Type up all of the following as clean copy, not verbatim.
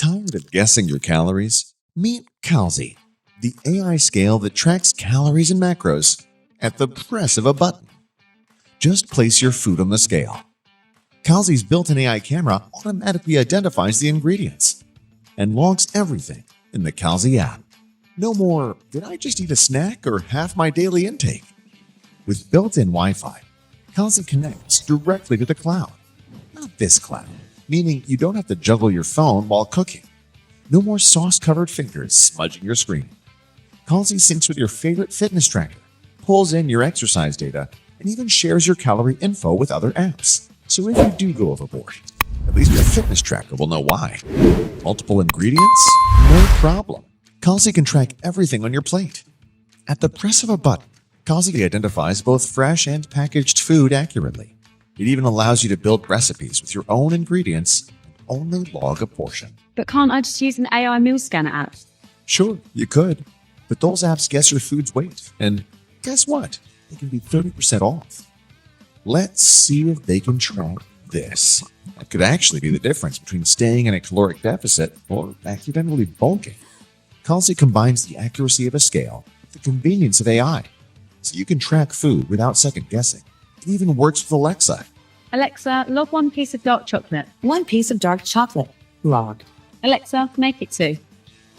Tired of guessing your calories? Meet Calzi, the AI scale that tracks calories and macros at the press of a button. Just place your food on the scale. Calzi's built-in AI camera automatically identifies the ingredients and logs everything in the Calzi app. No more, did I just eat a snack or half my daily intake? With built-in Wi-Fi, Calzi connects directly to the cloud. Not this cloud, meaning you don't have to juggle your phone while cooking. No more sauce-covered fingers smudging your screen. Calzi syncs with your favorite fitness tracker, pulls in your exercise data, and even shares your calorie info with other apps. So if you do go overboard, at least your fitness tracker will know why. Multiple ingredients? No problem. Calzi can track everything on your plate. At the press of a button, Calzi identifies both fresh and packaged food accurately. It even allows you to build recipes with your own ingredients and only log a portion. But can't I just use an AI meal scanner app? Sure, you could, but those apps guess your food's weight, and guess what? They can be 30% off. Let's see if they can track this. That could actually be the difference between staying in a caloric deficit or accidentally bulking. Calzi combines the accuracy of a scale with the convenience of AI, so you can track food without second guessing. It even works with Alexa. Alexa, log 1 piece of dark chocolate. 1 piece of dark chocolate. Logged. Alexa, make it 2.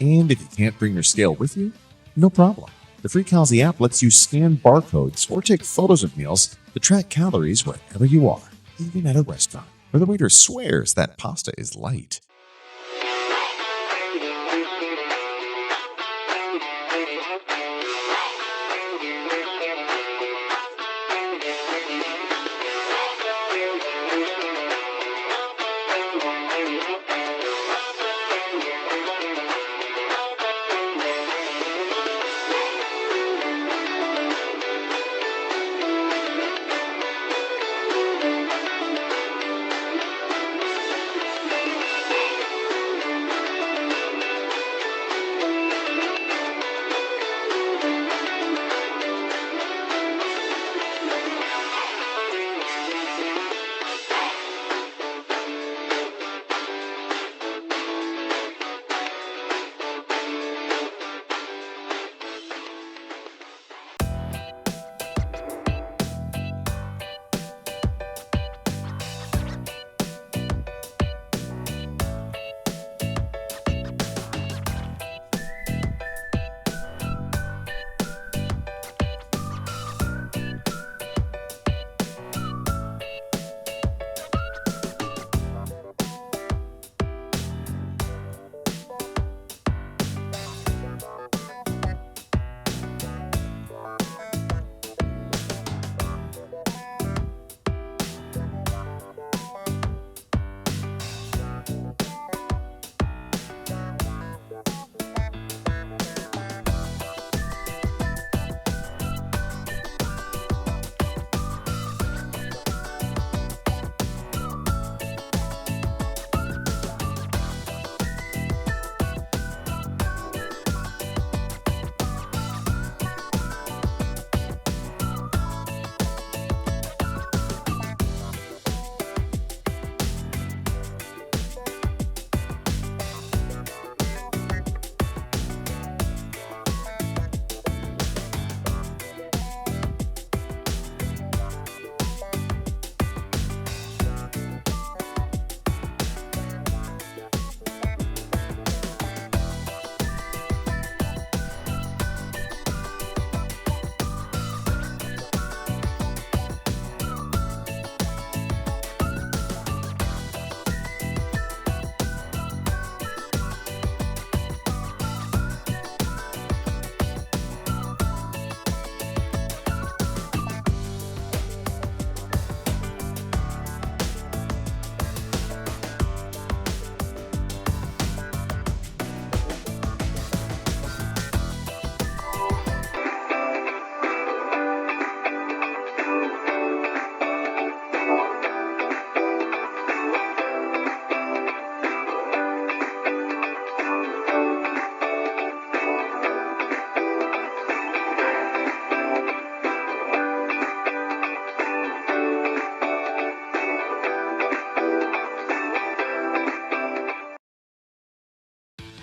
And if you can't bring your scale with you, no problem. The free Calzi app lets you scan barcodes or take photos of meals to track calories wherever you are, even at a restaurant where the waiter swears that pasta is light.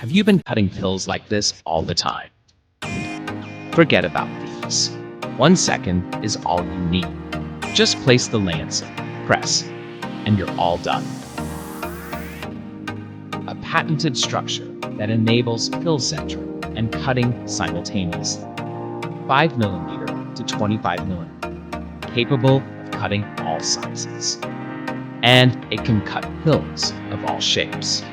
Have you been cutting pills like this all the time? Forget about these. 1 second is all you need. Just place the lance, press, and you're all done. A patented structure that enables pill centering and cutting simultaneously. 5mm to 25mm, capable of cutting all sizes. And it can cut pills of all shapes.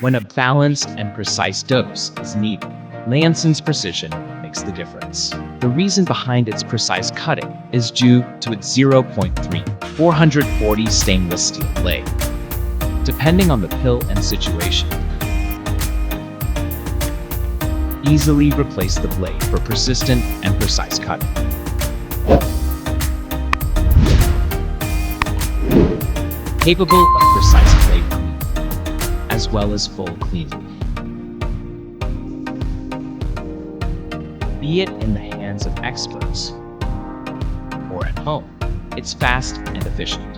When a balanced and precise dose is needed, Lanson's precision makes the difference. The reason behind its precise cutting is due to its 0.3 440 stainless steel blade. Depending on the pill and situation, easily replace the blade for persistent and precise cutting. Capable of precise blade cleaning, as well as full cleaning. Be it in the hands of experts or at home, it's fast and efficient.